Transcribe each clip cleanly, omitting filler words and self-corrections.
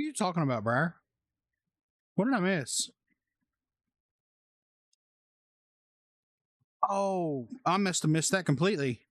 you talking about, Briar? What did I miss? Oh, I must have missed that completely.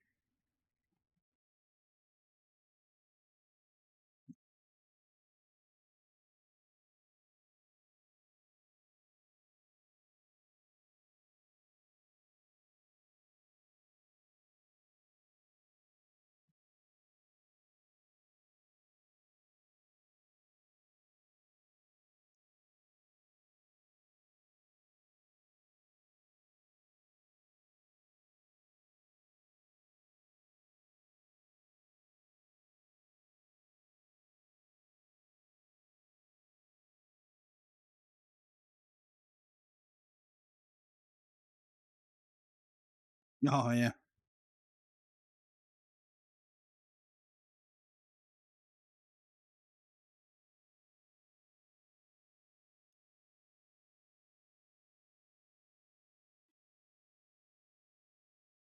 Oh yeah.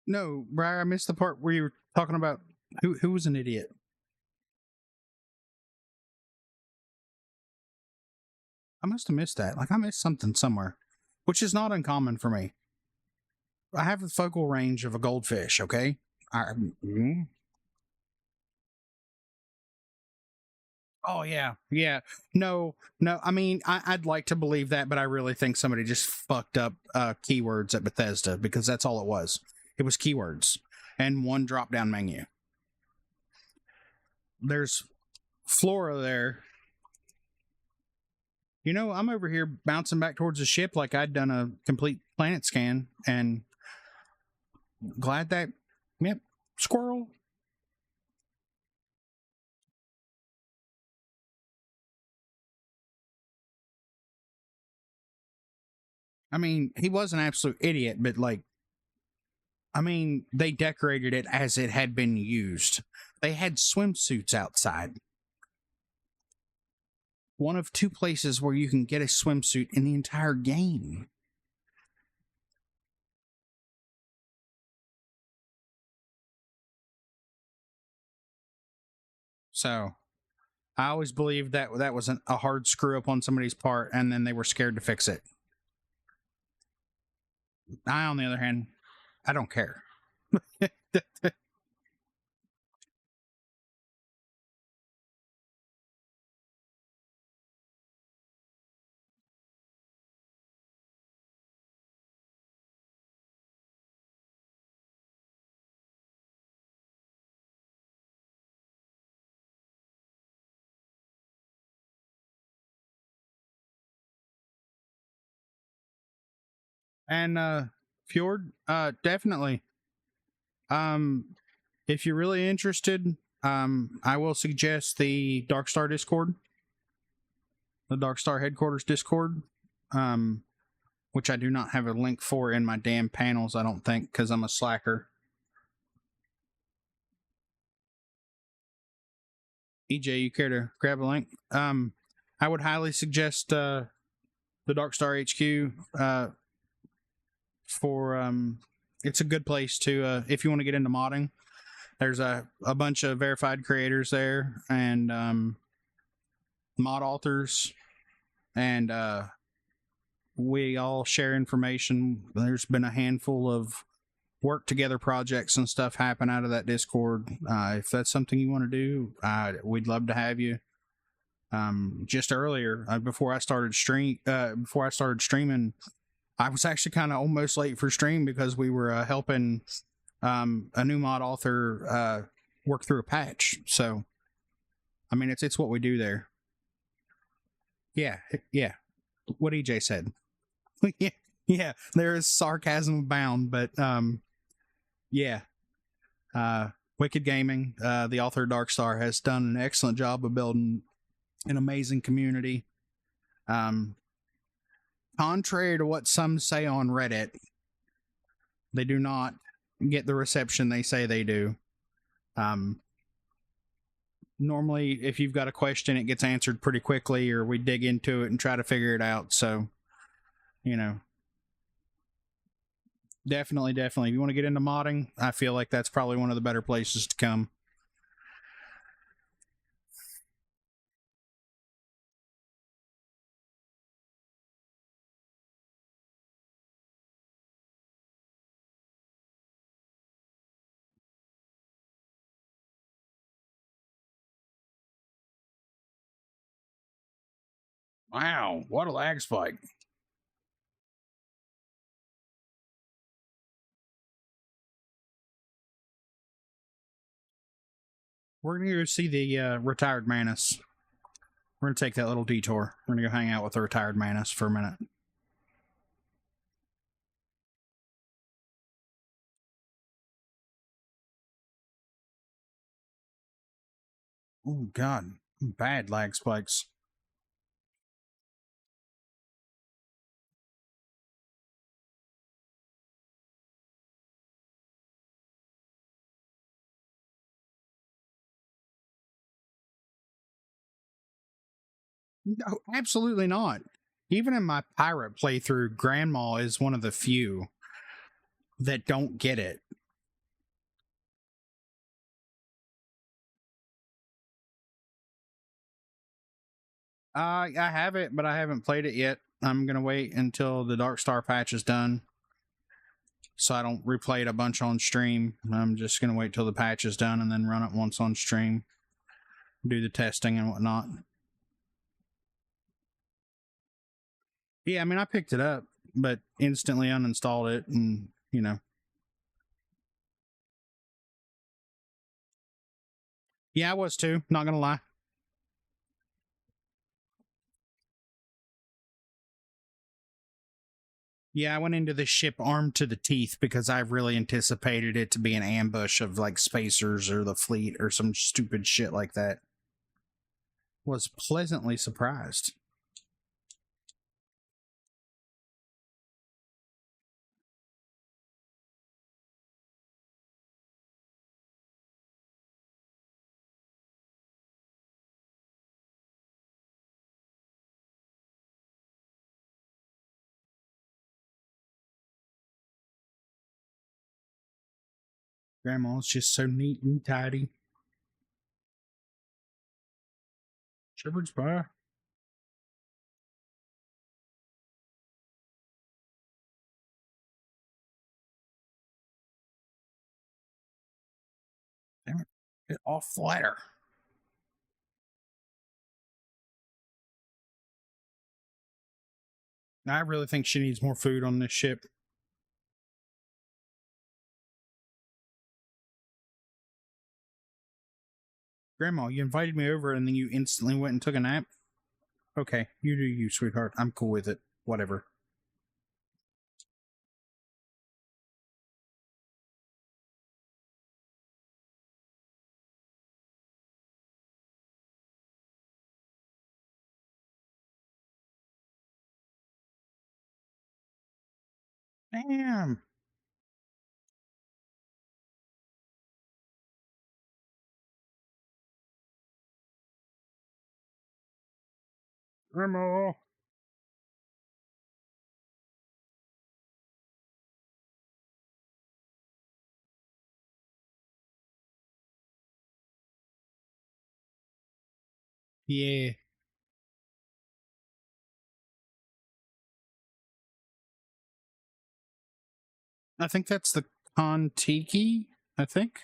No, Briar, I missed the part where you were talking about who was an idiot. I must have missed that. Like I missed something somewhere, which is not uncommon for me. I have the focal range of a goldfish. Okay. Mm. Oh yeah, yeah. No, no. I mean, I'd like to believe that, but I really think somebody just fucked up keywords at Bethesda because that's all it was. It was keywords and one drop down menu. There's Flora there. You know, I'm over here bouncing back towards the ship like I'd done a complete planet scan, and glad that, yep, squirrel. I mean, he was an absolute idiot, but like, I mean, they decorated it as it had been used. They had swimsuits outside. One of two places where you can get a swimsuit in the entire game. So I always believed that that was a hard screw up on somebody's part, and then they were scared to fix it. I, on the other hand, I don't care. And Fjord, definitely. Um, if you're really interested, I will suggest the Dark Star Discord, the Dark Star headquarters Discord. Um, which I do not have a link for in my damn panels, I don't think, because I'm a slacker. EJ, you care to grab a link? I would highly suggest the Dark Star HQ for it's a good place to if you want to get into modding. There's a bunch of verified creators there and mod authors, and we all share information. There's been a handful of work together projects and stuff happen out of that Discord. If that's something you want to do, we'd love to have you. Just earlier, before I started streaming, I was actually kind of almost late for stream because we were helping a new mod author work through a patch. So, I mean, it's what we do there. Yeah, yeah. What EJ said. Yeah, yeah. There is sarcasm abound, but yeah. Wicked Gaming, the author of Darkstar, has done an excellent job of building an amazing community. Contrary to what some say on Reddit, they do not get the reception they say they do. Normally, if you've got a question, it gets answered pretty quickly, or we dig into it and try to figure it out. So, you know, definitely. If you want to get into modding, I feel like that's probably one of the better places to come. Wow, what a lag spike. We're going to go see the retired Manus. We're going to take that little detour. We're going to go hang out with the retired Manus for a minute. Oh, God. Bad lag spikes. No, absolutely not. Even in my pirate playthrough, Grandma is one of the few that don't get it. I have it, but I haven't played it yet. I'm gonna wait until the Dark Star patch is done, so I don't replay it a bunch on stream. I'm just gonna wait till the patch is done and then run it once on stream, do the testing and whatnot. Yeah, I mean, I picked it up, but instantly uninstalled it, and yeah, I was too. Not gonna lie. Yeah, I went into the ship armed to the teeth because I really anticipated it to be an ambush of like spacers or the fleet or some stupid shit like that. Was pleasantly surprised. Grandma's just so neat and tidy. Shepherd's pie. Damn it. Get off the ladder. I really think she needs more food on this ship. Grandma, you invited me over and then you instantly went and took a nap? Okay, you do you, sweetheart. I'm cool with it. Whatever. Damn. Grandma. Yeah. I think that's the Kontiki, I think.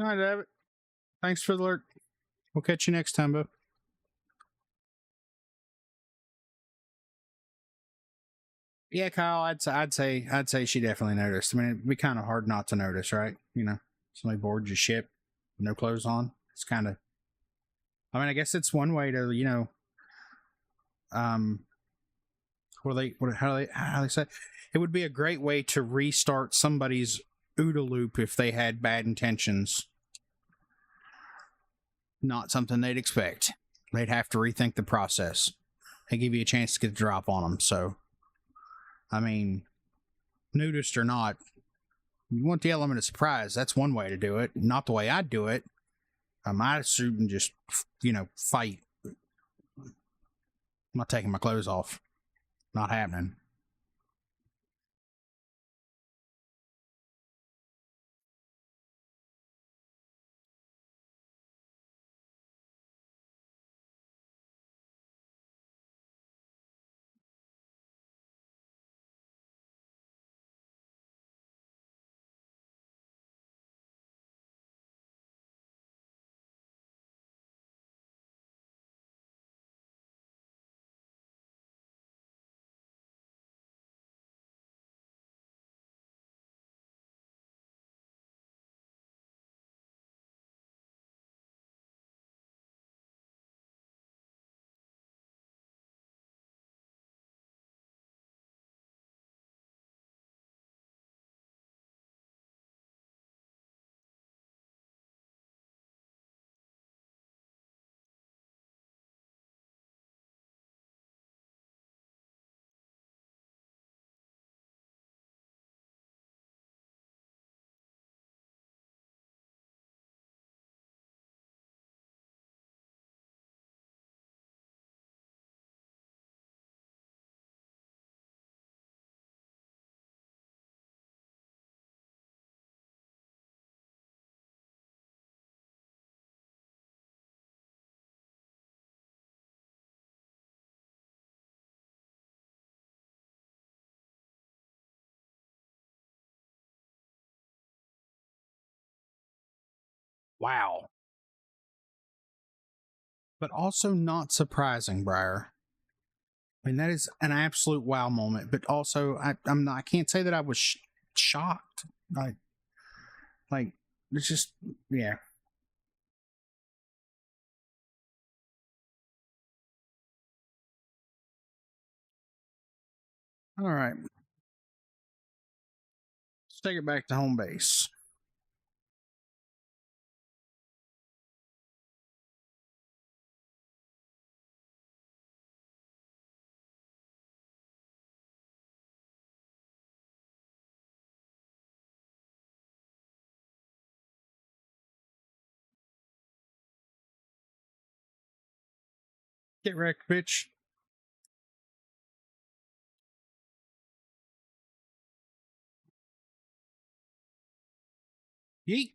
All right, David. Thanks for the alert. We'll catch you next time, bud. Yeah, Kyle, I'd say she definitely noticed. I mean, it'd be kind of hard not to notice, right? You know, somebody boards your ship, no clothes on. It's kind of. I mean, I guess it's one way to, um, how they say, it would be a great way to restart somebody's OODA loop if they had bad intentions. Not something they'd expect. They'd have to rethink the process. They give you a chance to get a drop on them. So, I mean, nudist or not, you want the element of surprise. That's one way to do it. Not the way I'd do it. I might shoot and just, fight. I'm not taking my clothes off. Not happening. Wow. But also not surprising, Briar. I mean, that is an absolute wow moment. But also, I'm not. I can't say that I was shocked. Like it's just, yeah. All right, let's take it back to home base. Get wrecked, bitch. Yeet.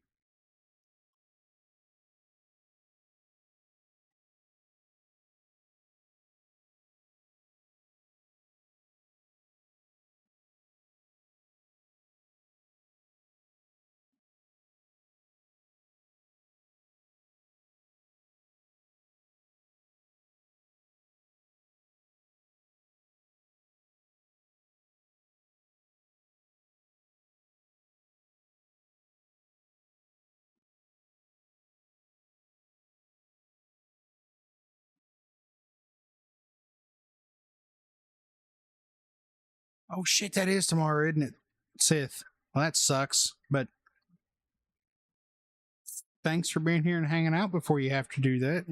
Oh shit, that is tomorrow, isn't it? Sith. Well, that sucks. But thanks for being here and hanging out before you have to do that.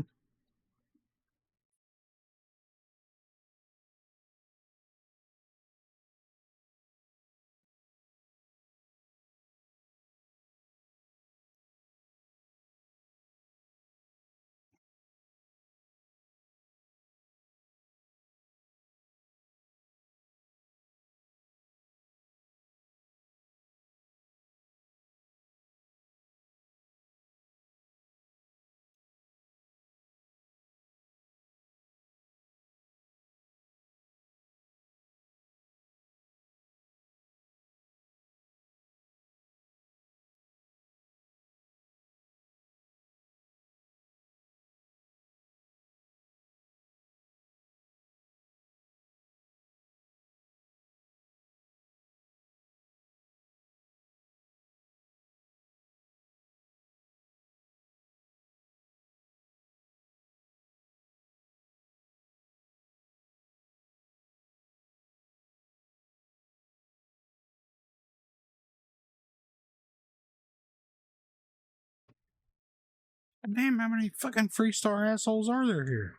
Damn, how many fucking Freestar assholes are there here?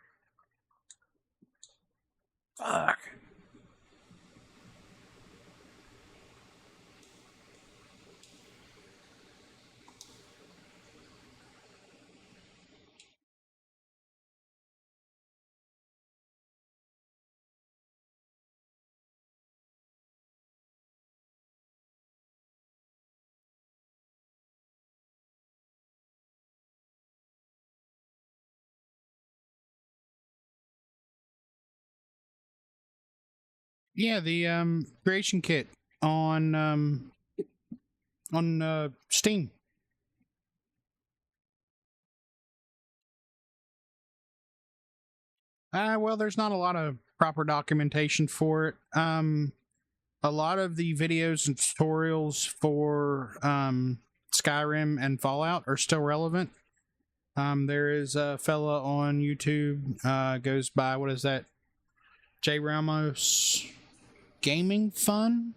Fuck. Yeah, the creation kit on Steam. Well, there's not a lot of proper documentation for it. A lot of the videos and tutorials for Skyrim and Fallout are still relevant. There is a fella on YouTube, goes by, what is that? J Ramos Gaming Fun,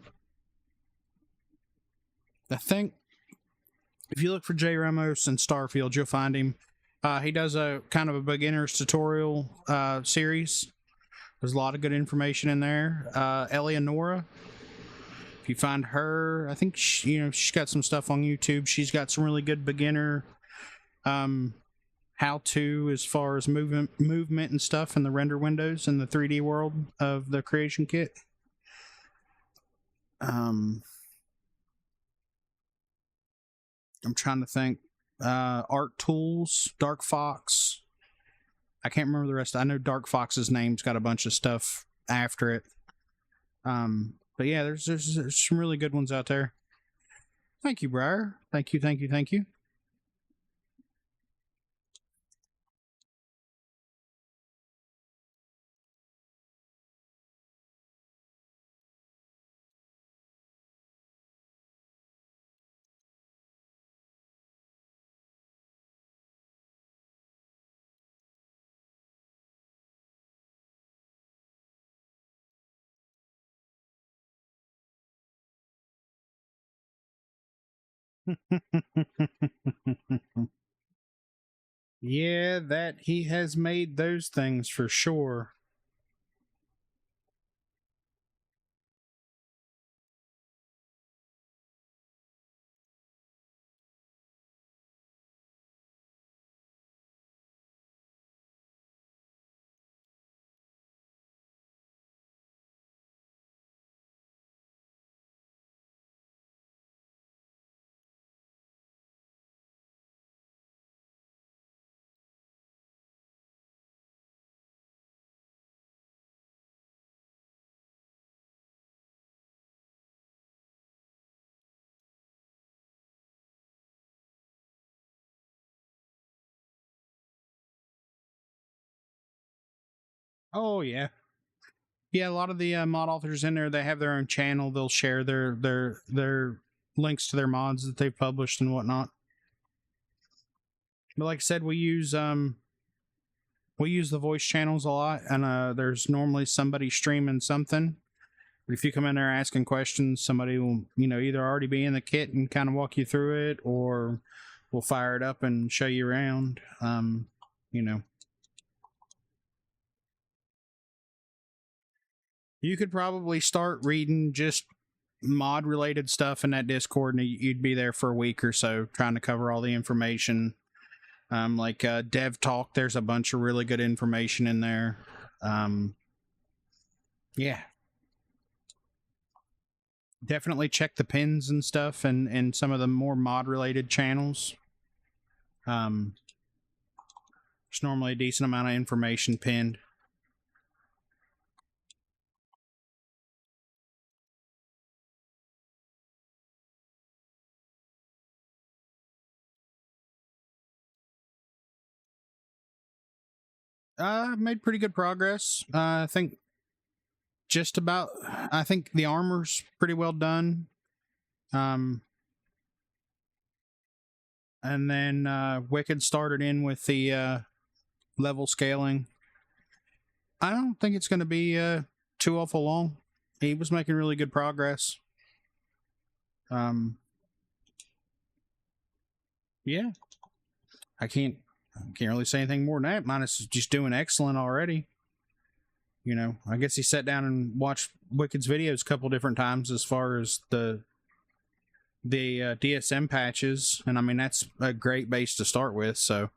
I think. If you look for J Ramos and Starfield, you'll find him. He does a kind of a beginner's tutorial series. There's a lot of good information in there. Eleonora, if you find her, I think she's got some stuff on YouTube. She's got some really good beginner how to as far as movement and stuff in the render windows in the 3D world of the creation kit. I'm trying to think. Art Tools, Dark Fox. I can't remember the rest. I know Dark Fox's name's got a bunch of stuff after it. But yeah, there's some really good ones out there. Thank you, Briar. Thank you. Yeah, that he has made those things for sure. Oh yeah, yeah. A lot of the mod authors in there, they have their own channel. They'll share their links to their mods that they've published and whatnot. But like I said, we use the voice channels a lot, and there's normally somebody streaming something. If you come in there asking questions, somebody will, either already be in the kit and kind of walk you through it, or we'll fire it up and show you around. You could probably start reading just mod related stuff in that Discord, and you'd be there for a week or so trying to cover all the information. Like Dev Talk, there's a bunch of really good information in there. Yeah. Definitely check the pins and stuff and some of the more mod related channels. There's normally a decent amount of information pinned. Made pretty good progress. I think I think the armor's pretty well done. And then Wicked started in with the level scaling. I don't think it's going to be too awful long. He was making really good progress. Yeah. I can't Can't really say anything more than that. Minus just doing excellent already. I guess he sat down and watched Wicked's videos a couple different times as far as the DSM patches, and I mean that's a great base to start with. So,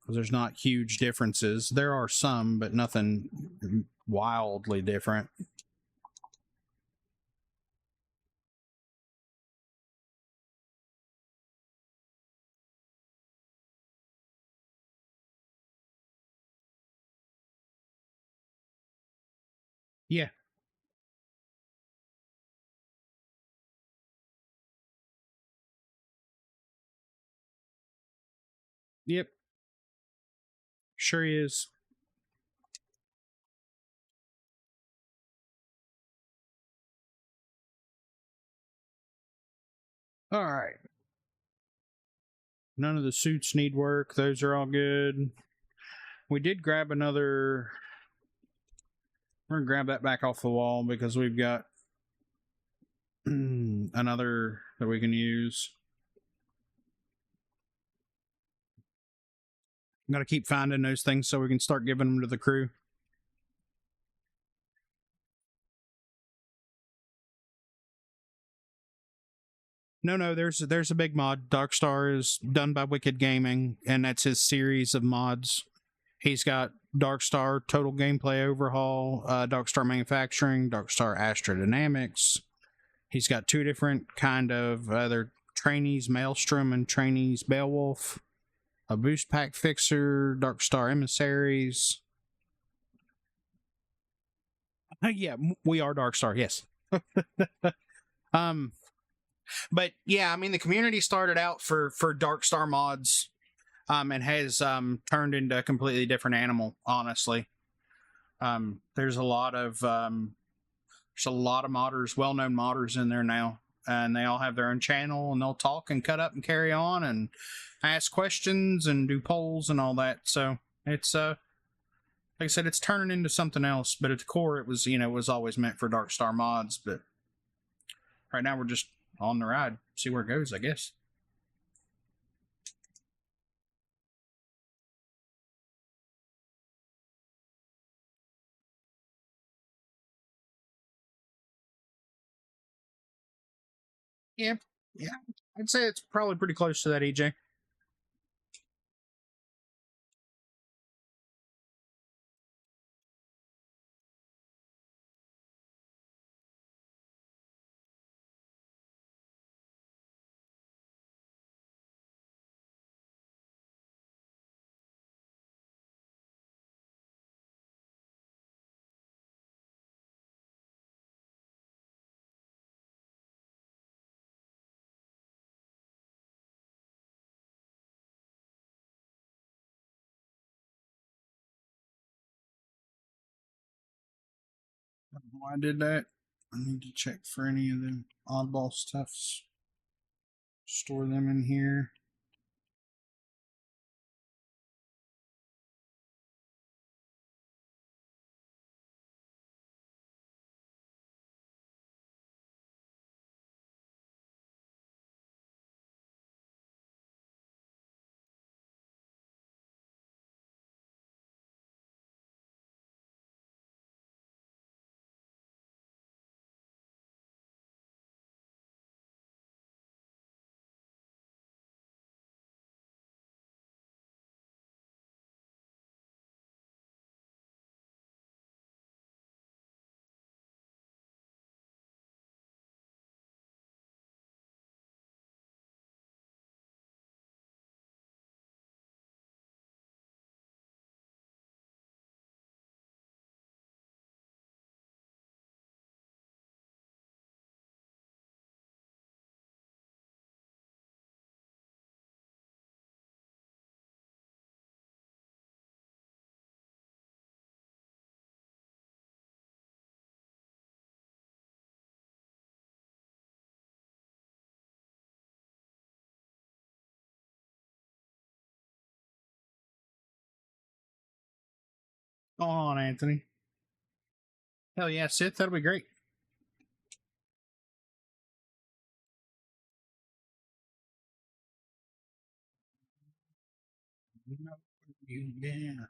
because there's not huge differences, there are some, but nothing wildly different. Yeah. Yep. Sure he is. All right. None of the suits need work. Those are all good. We did grab another. We're gonna grab that back off the wall because we've got another that we can use. Got to keep finding those things so we can start giving them to the crew. No, there's a big mod. Darkstar is done by Wicked Gaming, and that's his series of mods. He's got Darkstar Total Gameplay Overhaul, Darkstar Manufacturing, Darkstar Astrodynamics. He's got two different kind of other trainees, Maelstrom and trainees, Beowulf. A boost pack fixer, Darkstar Emissaries. Yeah, we are Darkstar. Yes. But yeah, I mean the community started out for Darkstar mods, and has turned into a completely different animal. Honestly, there's a lot of modders, well-known modders in there now, and they all have their own channel, and they'll talk and cut up and carry on and ask questions and do polls and all that. So it's like I said, it's turning into something else. But at the core, it was always meant for Darkstar mods. But right now, we're just on the ride, see where it goes, I guess. Yeah, yeah, I'd say it's probably pretty close to that, EJ. Why I did that? I need to check for any of the oddball stuffs. Store them in here. Go on, Anthony. Hell yeah, Sith, that'll be great. know you been.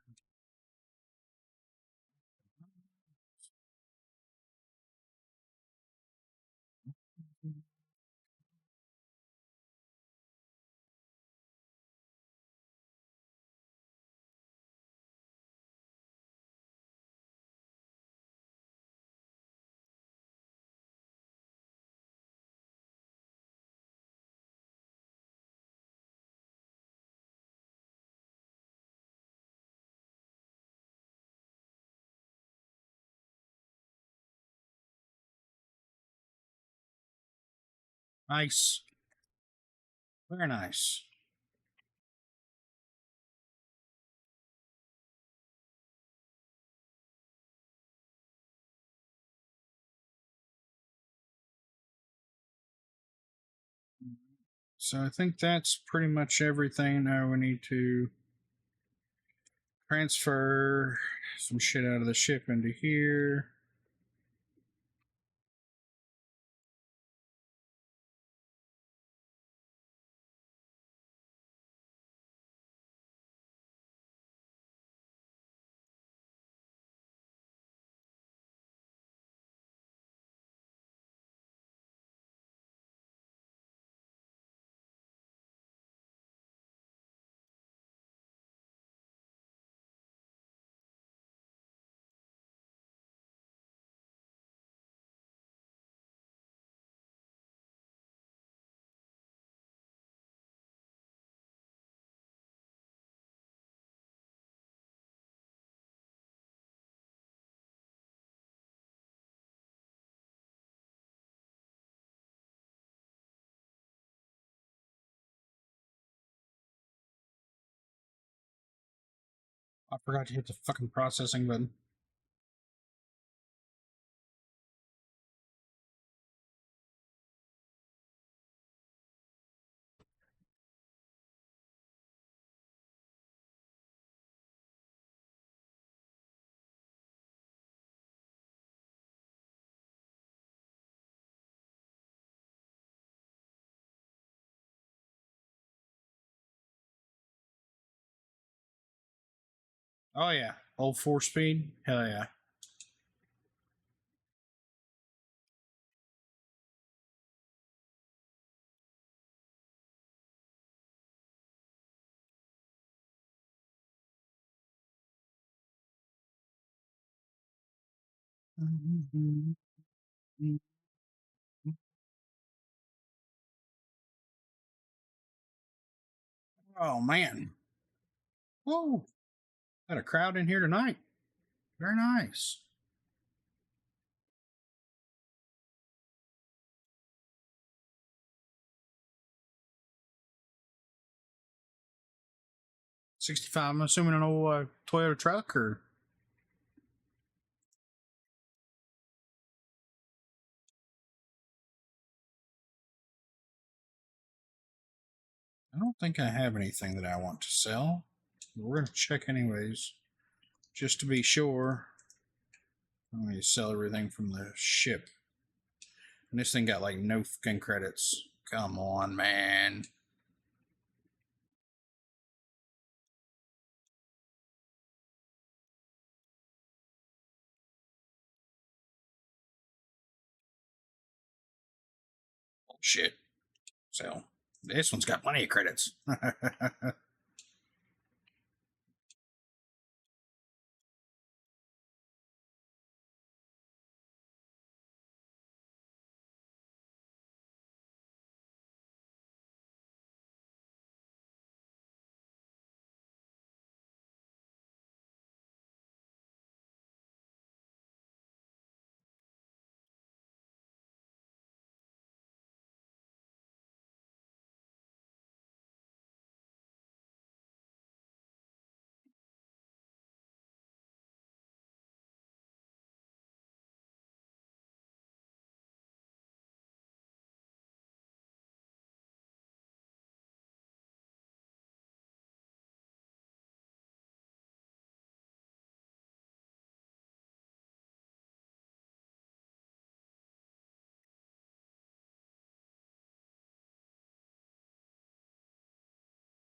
Nice. Very nice. So I think that's pretty much everything. Now we need to transfer some shit out of the ship into here. I forgot to hit the fucking processing button. Oh yeah, old 4 speed. Hell yeah. Oh man. Whoa. Got a crowd in here tonight. Very nice. '65. I'm assuming an old Toyota truck, or I don't think I have anything that I want to sell. We're gonna check anyways, just to be sure. I'm gonna sell everything from the ship, and this thing got like no fucking credits. Come on, man. Shit. So this one's got plenty of credits.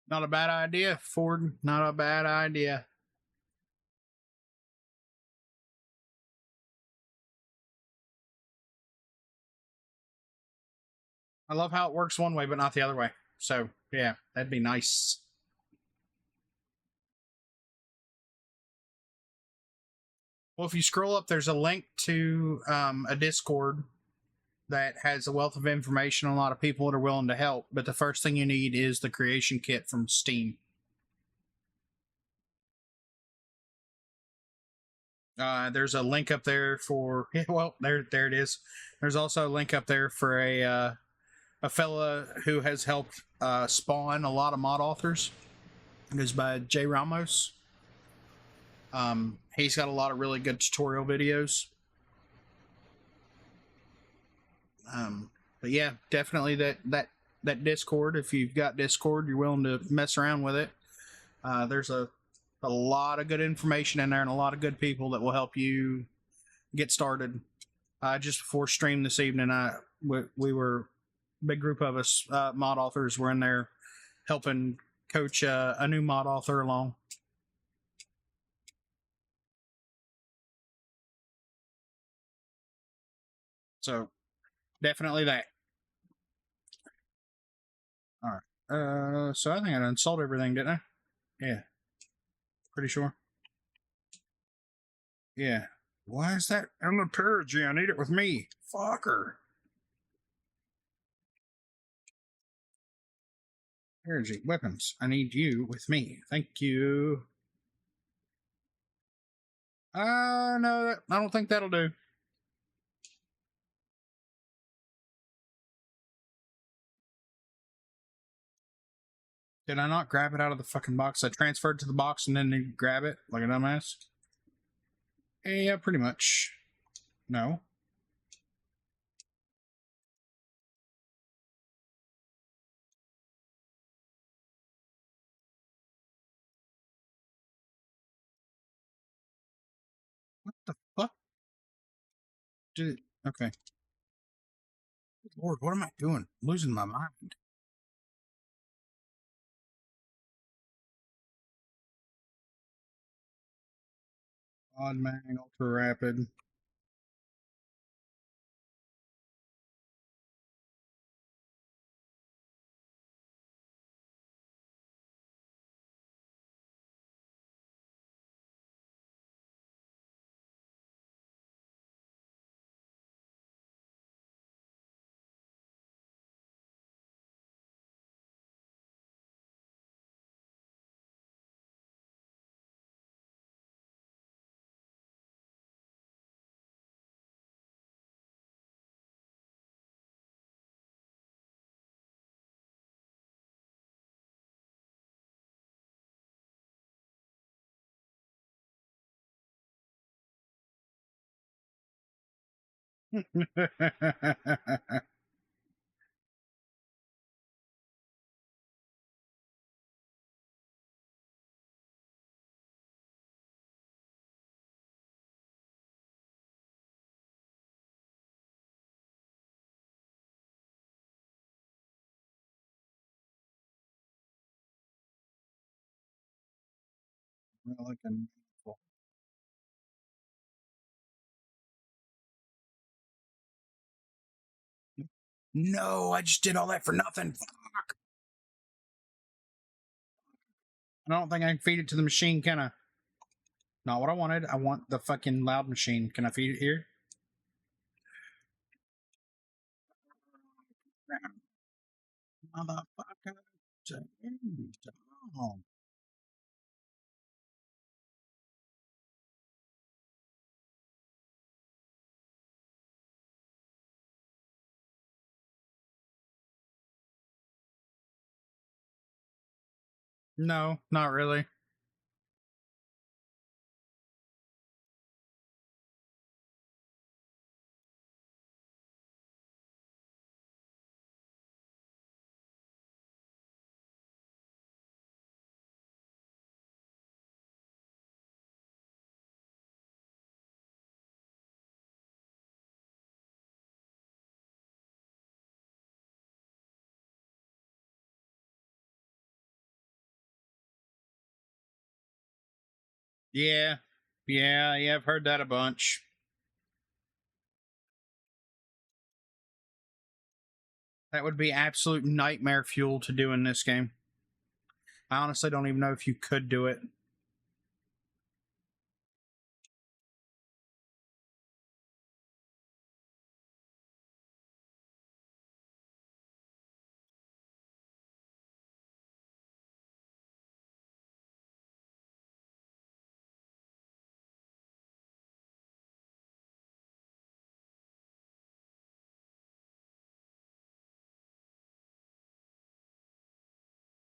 Not a bad idea, Ford. Not a bad idea. I love how it works one way, but not the other way. So, yeah, that'd be nice. Well, if you scroll up, there's a link to a Discord that has a wealth of information on a lot of people that are willing to help. But the first thing you need is the creation kit from Steam. There's a link up there for well, there it is. There's also a link up there for a fella who has helped spawn a lot of mod authors. It is by Jay Ramos. He's got a lot of really good tutorial videos. But yeah, definitely that Discord. If you've got Discord, you're willing to mess around with it. There's a lot of good information in there and a lot of good people that will help you get started. Just before stream this evening, we were big group of us mod authors were in there helping coach a new mod author along. So definitely that. All right. So I think I installed everything, didn't I? Yeah, pretty sure. Yeah. Why is that in the purgy? I need it with me. Fucker. Purgy weapons. I need you with me. Thank you. No, I don't think that'll do. Did I not grab it out of the fucking box? I transferred to the box and then grab it like a dumbass? Yeah, pretty much. No. What the fuck? Dude, okay. Lord, what am I doing? I'm losing my mind. Odd man, ultra rapid. Relic and no, I just did all that for nothing. Fuck. I don't think I can feed it to the machine, can I? Not what I wanted. I want the fucking loud machine. Can I feed it here? Motherfucker. Oh. No, not really. Yeah, yeah. I've heard that a bunch. That would be absolute nightmare fuel to do in this game. I honestly don't even know if you could do it.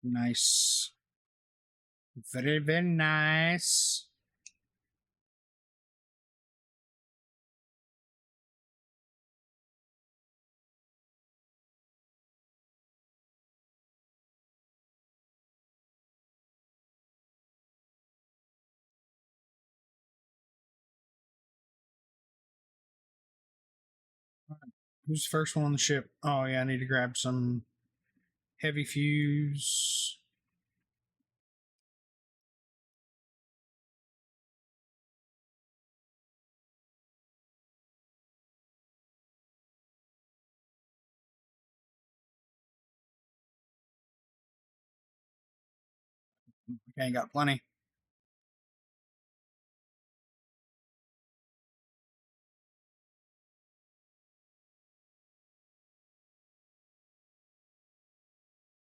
Nice. Very, very nice. Who's the first one on the ship? Oh, yeah, I need to grab some heavy fuse. Okay, got plenty.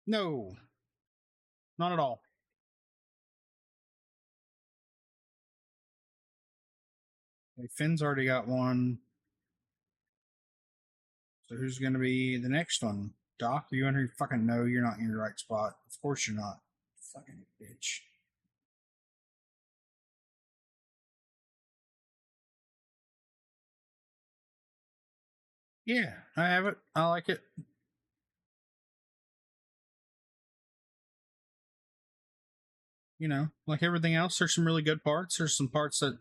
No, not at all. Okay, Finn's already got one. So who's going to be the next one? Doc, you and her fucking know you're not in your right spot. Of course you're not. Fucking bitch. Yeah, I have it. I like it. You know, like everything else, there's some really good parts. There's some parts that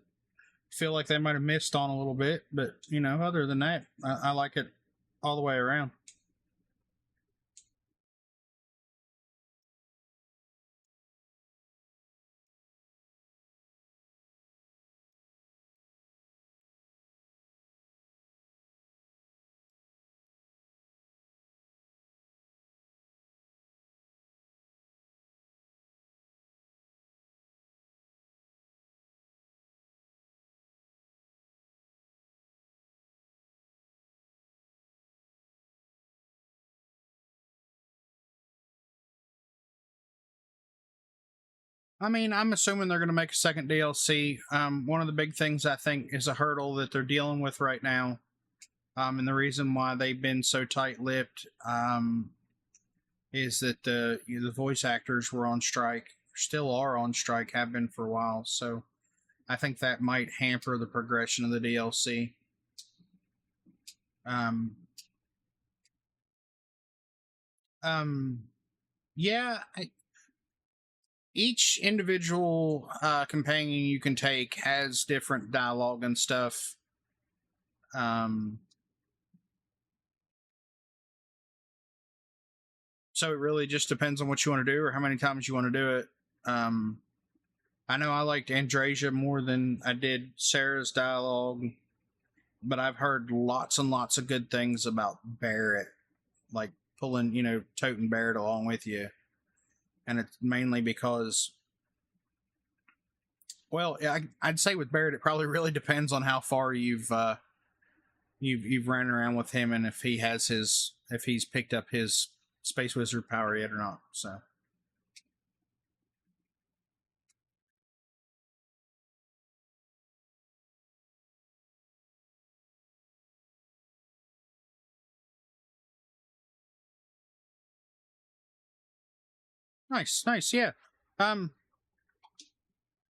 feel like they might have missed on a little bit, but you know, other than that, I like it all the way around. I mean, I'm assuming they're going to make a second DLC. One of the big things I think is a hurdle that they're dealing with right now, and the reason why they've been so tight-lipped, is that the voice actors were on strike, still are on strike, have been for a while. So I think that might hamper the progression of the DLC. Um, um, yeah, each individual companion you can take has different dialogue and stuff. Um, so it really just depends on what you want to do or how many times you want to do it. Um, I know I liked Andrasia more than I did Sarah's dialogue, but I've heard lots and lots of good things about Barrett, like pulling, toting Barrett along with you. And it's mainly because, well, I'd say with Barrett, it probably really depends on how far you've ran around with him and if he's picked up his space wizard power yet or not. So nice, nice, yeah. Um,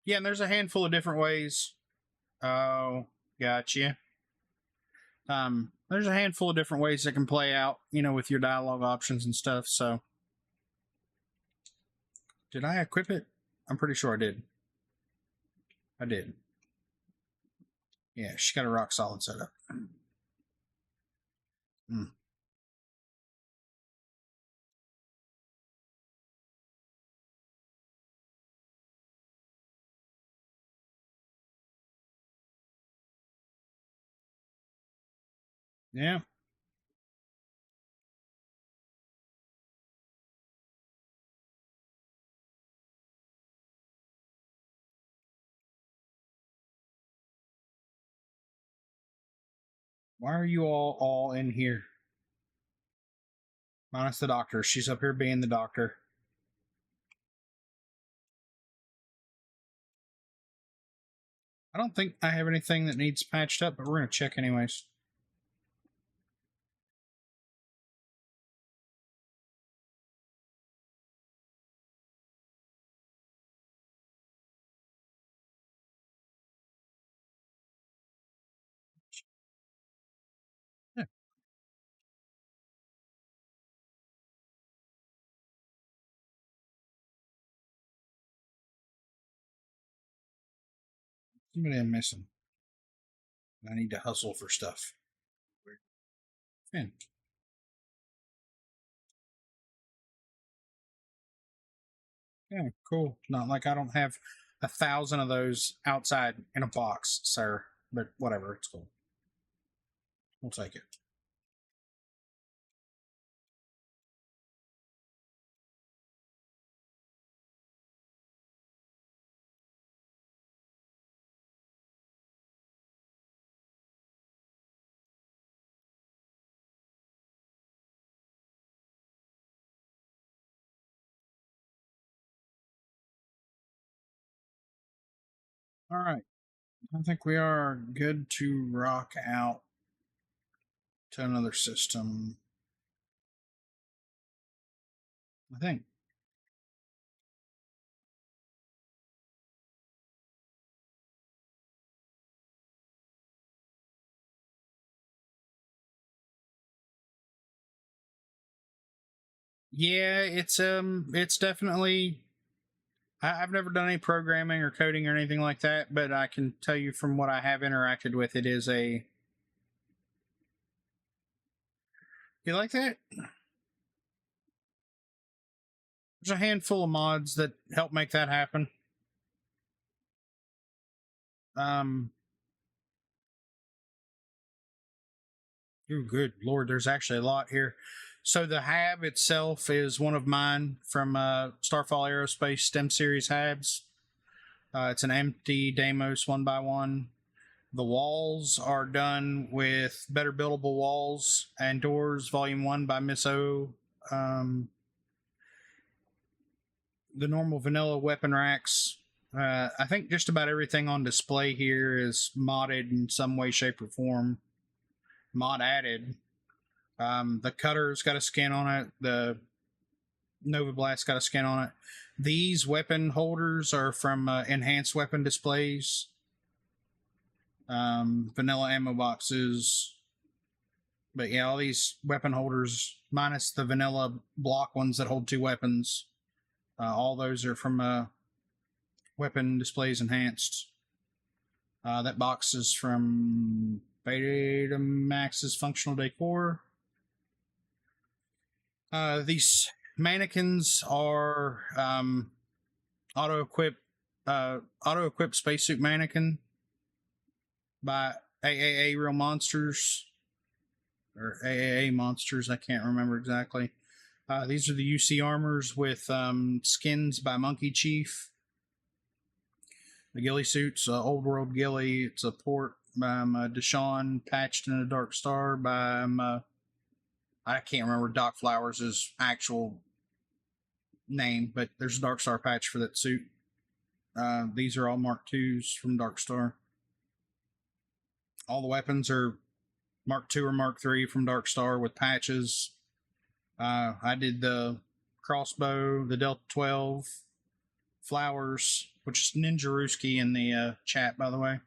yeah, and there's a handful of different ways. Oh, gotcha. There's a handful of different ways that can play out, with your dialogue options and stuff. So, did I equip it? I'm pretty sure I did. I did. Yeah, she got a rock solid setup. Mm. Yeah. Why are you all in here? Minus the doctor. She's up here being the doctor. I don't think I have anything that needs patched up, but we're gonna check anyways. Yeah. Somebody I'm missing. I need to hustle for stuff. Man. Yeah, cool. Not like I don't have 1,000 of those outside in a box, sir. But whatever, it's cool. We'll take it. All right. I think we are good to rock out to another system. I think. Yeah, it's definitely. I've never done any programming or coding or anything like that, but I can tell you from what I have interacted with, it is a. You like that? There's a handful of mods that help make that happen. Um, oh, good lord, there's actually a lot here. So the Hab itself is one of mine from Starfall Aerospace STEM Series Habs. It's an empty Deimos 1x1. The walls are done with Better Buildable Walls and Doors Volume 1 by Miss O. The normal vanilla weapon racks. I think just about everything on display here is modded in some way, shape, or form. Mod added. The cutter's got a skin on it. The Nova Blast got a skin on it. These weapon holders are from Enhanced Weapon Displays. Vanilla ammo boxes. But yeah, all these weapon holders, minus the vanilla block ones that hold two weapons, all those are from Weapon Displays Enhanced. That box is from Betamax's Functional Decor. These mannequins are auto equipped spacesuit mannequin by AAA Real Monsters or AAA Monsters. I can't remember exactly. These are the UC armors with skins by Monkey Chief. The ghillie suits, Old World Ghillie. It's a port by Deshaun, patched in a Dark Star by I can't remember Doc Flowers' actual name, but there's a Dark Star patch for that suit. These are all Mark IIs from Dark Star. All the weapons are Mark II or Mark III from Dark Star with patches. I did the crossbow, the Delta 12, Flowers, which is Ninja Ruski in the chat, by the way.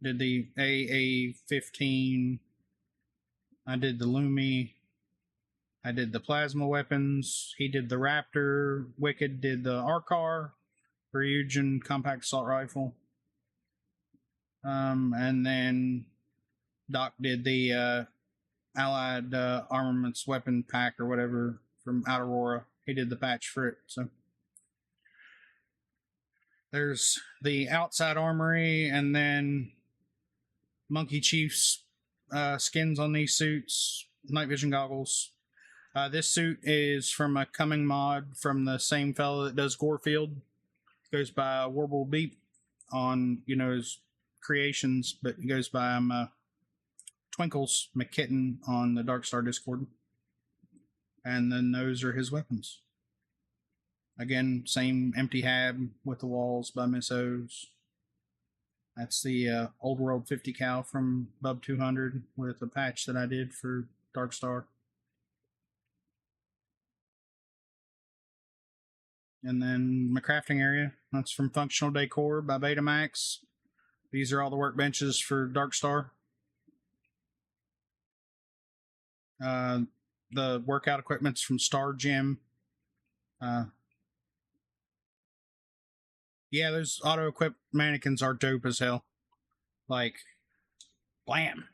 Did the AA-15. I did the Lumi. I did the plasma weapons. He did the Raptor. Wicked did the Arcar, Ryujin compact assault rifle. And then Doc did the Allied Armaments Weapon Pack or whatever from Outer Aurora. He did the patch for it. So there's the outside armory, and then Monkey Chief's skins on these suits, night vision goggles. This suit is from a coming mod from the same fellow that does Gorefield. Goes by Warble Beep on his creations, but he goes by Twinkles McKitten on the Darkstar Discord. And then those are his weapons. Again, same empty hab with the walls by Miss O's. That's the Old World 50 cal from Bub 200 with a patch that I did for Darkstar. And then my crafting area, that's from Functional Decor by Betamax. These are all the workbenches for Darkstar. The workout equipment's from Star Gym. Yeah, those auto-equipped mannequins are dope as hell. Like, blam.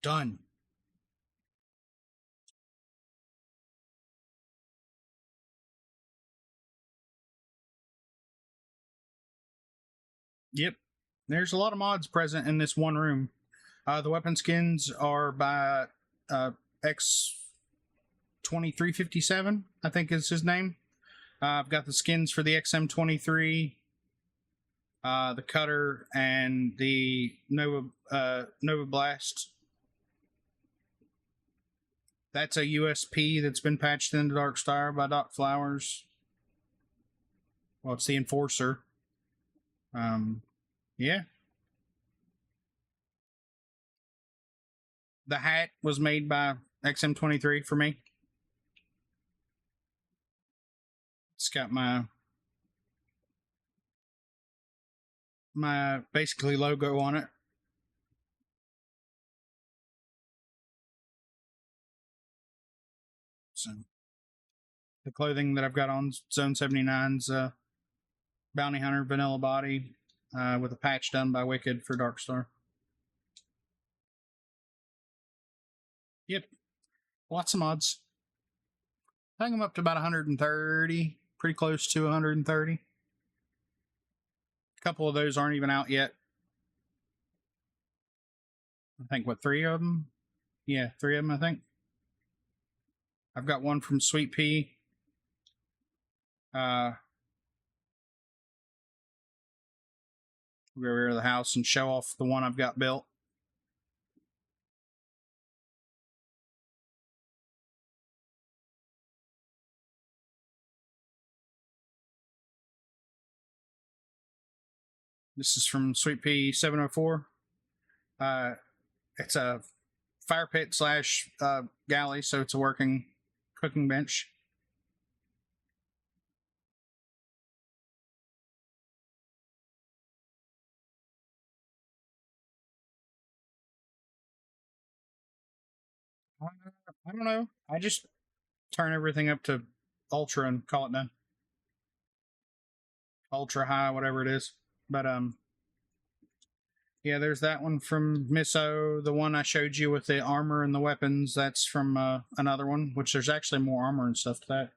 Done. Yep. There's a lot of mods present in this one room. The weapon skins are by X2357, I think is his name. I've got the skins for the XM23, the cutter, and the Nova Blast. That's a USP that's been patched into Darkstar by Doc Flowers. Well, it's the Enforcer. Yeah. The hat was made by XM23 for me. It's got my basically logo on it. So the clothing that I've got on Zone 79's Bounty Hunter Vanilla Body with a patch done by Wicked for Darkstar. Yep. Lots of mods. I think I'm up to about 130, pretty close to 130. A couple of those aren't even out yet. I think, what, 3 of them? Yeah, 3 of them, I think. I've got one from Sweet Pea. We'll go over to the house and show off the one I've got built. This is from Sweet Pea 704. It's a fire pit slash galley, so it's a working cooking bench. I don't know. I just turn everything up to ultra and call it done. Ultra high, whatever it is. But yeah, there's that one from Miss O. The one I showed you with the armor and the weapons, that's from another one, which there's actually more armor and stuff to that.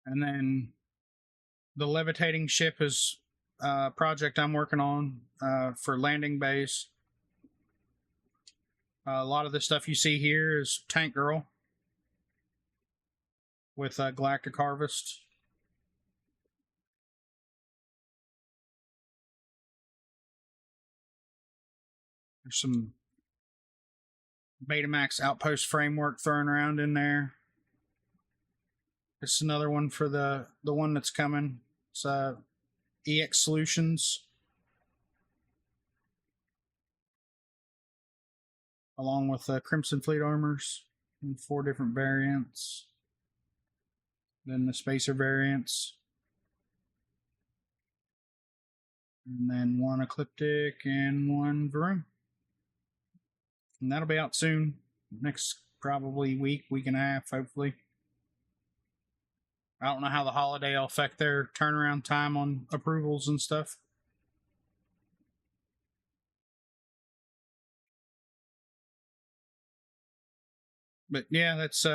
And then the levitating ship is a project I'm working on for landing base. A lot of the stuff you see here is Tank Girl with Galactic Harvest. There's some Betamax Outpost framework thrown around in there. This is another one for the one that's coming. It's EX Solutions, along with Crimson Fleet armors in 4 different variants. Then the Spacer variants. And then 1 Ecliptic and 1 Vroom. And that'll be out soon. Next probably week and a half, hopefully. I don't know how the holiday will affect their turnaround time on approvals and stuff. But yeah, that's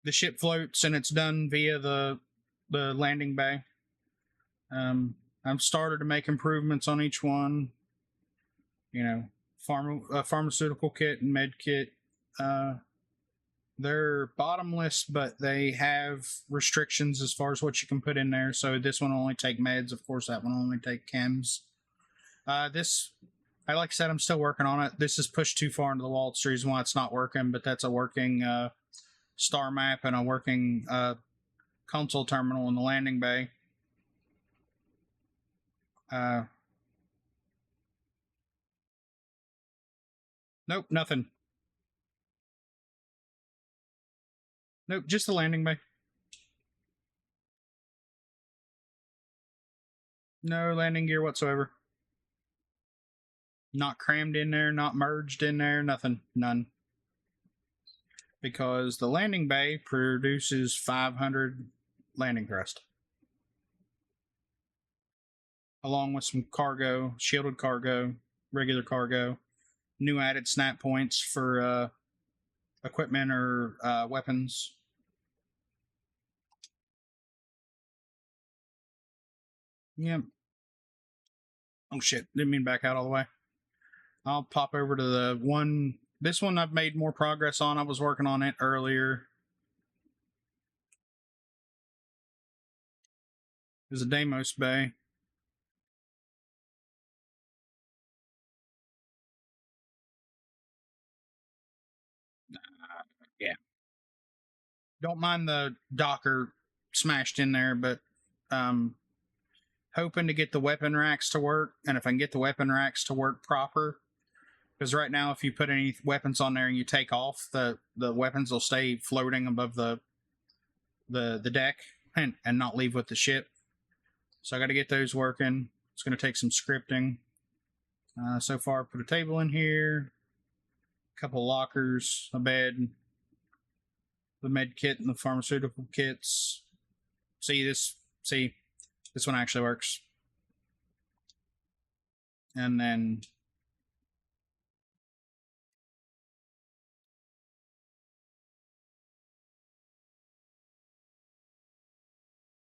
The ship floats and it's done via the landing bay. I've started to make improvements on each one. You know, pharmaceutical kit and med kit. They're bottomless, but they have restrictions as far as what you can put in there. So this one will only take meds. Of course, that one will only take chems. This, like I said, I'm still working on it. This is pushed too far into the wall. It's the reason why it's not working, but that's a working star map and a working console terminal in the landing bay. Nope, nothing. Nope, just the landing bay. No landing gear whatsoever. Not crammed in there, not merged in there, nothing. None. Because the landing bay produces 500 landing thrust. Along with some cargo, shielded cargo, regular cargo, new added snap points for equipment or weapons. Yep. Oh shit, didn't mean back out all the way. I'll pop over to the one. This one I've made more progress on. I was working on it earlier. There's a Deimos Bay. Yeah. Don't mind the Docker smashed in there, but hoping to get the weapon racks to work. And if I can get the weapon racks to work proper, because right now if you put any weapons on there and you take off, the weapons will stay floating above the deck and not leave with the ship. So I got to get those working. It's going to take some scripting. So far, put a table in here, a couple lockers, a bed, the med kit and the pharmaceutical kits. See, this one actually works. And then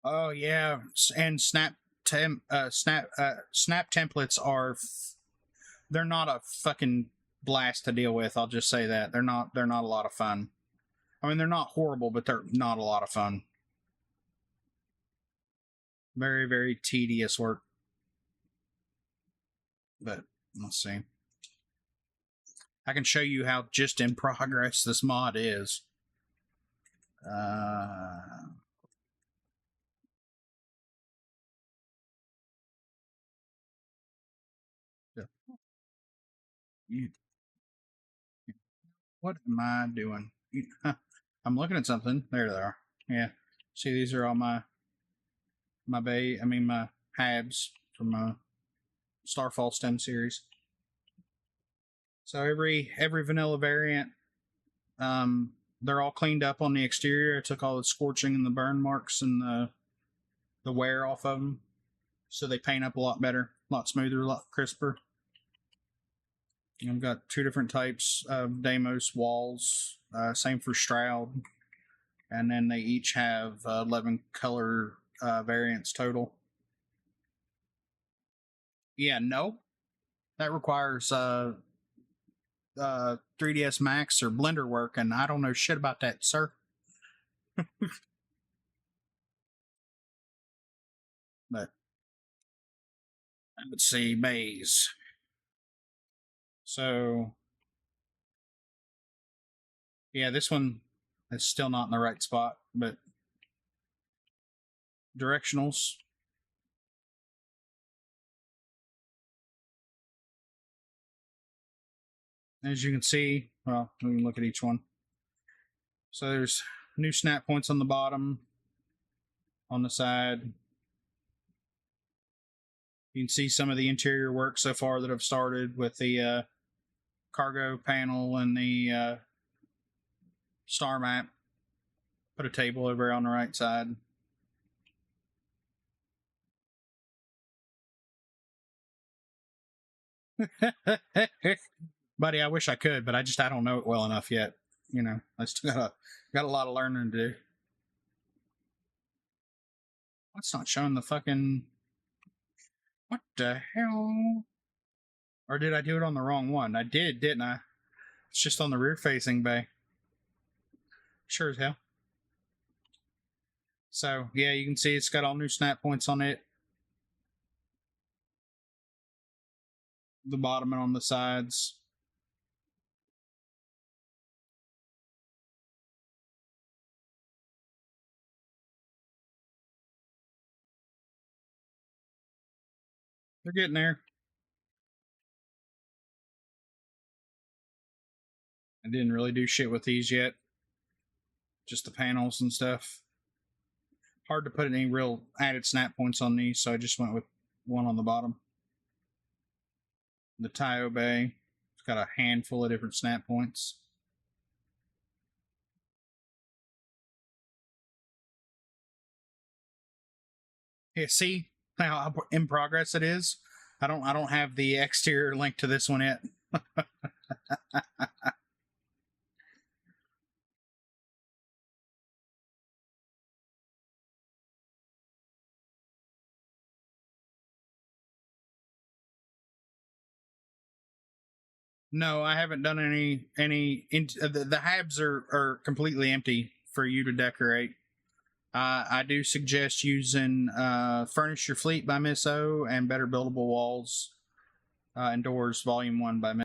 oh yeah, and snap templates are they're not a fucking blast to deal with. I'll just say that they're not a lot of fun. I mean, they're not horrible, but they're not a lot of fun. Very, very tedious work. But let's see. I can show you how just in progress this mod is. What am I doing? I'm looking at something. There they are. Yeah. See, these are all my my habs from Starfall STEM series. So every vanilla variant, they're all cleaned up on the exterior. I took all the scorching and the burn marks and the wear off of them, so they paint up a lot better, a lot smoother, a lot crisper. I've got two different types of Deimos walls, same for Stroud, and then they each have 11 color variants total. Yeah, no, that requires 3ds Max or Blender work, and I don't know shit about that, sir. But let's see, bays. So yeah, this one is still not in the right spot, but directionals. As you can see, well, we can look at each one. So there's new snap points on the bottom, on the side. You can see some of the interior work so far that I've started with the cargo panel and the star map. Put a table over on the right side. Buddy, I wish I could, but I don't know it well enough yet. you know, I still got a lot of learning to do. What's not showing the fucking? What the hell? Or did I do it on the wrong one? I did, didn't I? It's just on the rear facing bay. Sure as hell. So yeah, you can see it's got all new snap points on it. The bottom and on the sides. They're getting there. I didn't really do shit with these yet. Just the panels and stuff. Hard to put any real added snap points on these, so I just went with one on the bottom. The Taio Bay. It's got a handful of different snap points. Yeah, see how in progress it is? I don't have the exterior link to this one yet. No, I haven't done any the habs are completely empty for you to decorate. I do suggest using Furnish Your Fleet by Miss O and Better Buildable Walls and Doors Volume 1 by Miss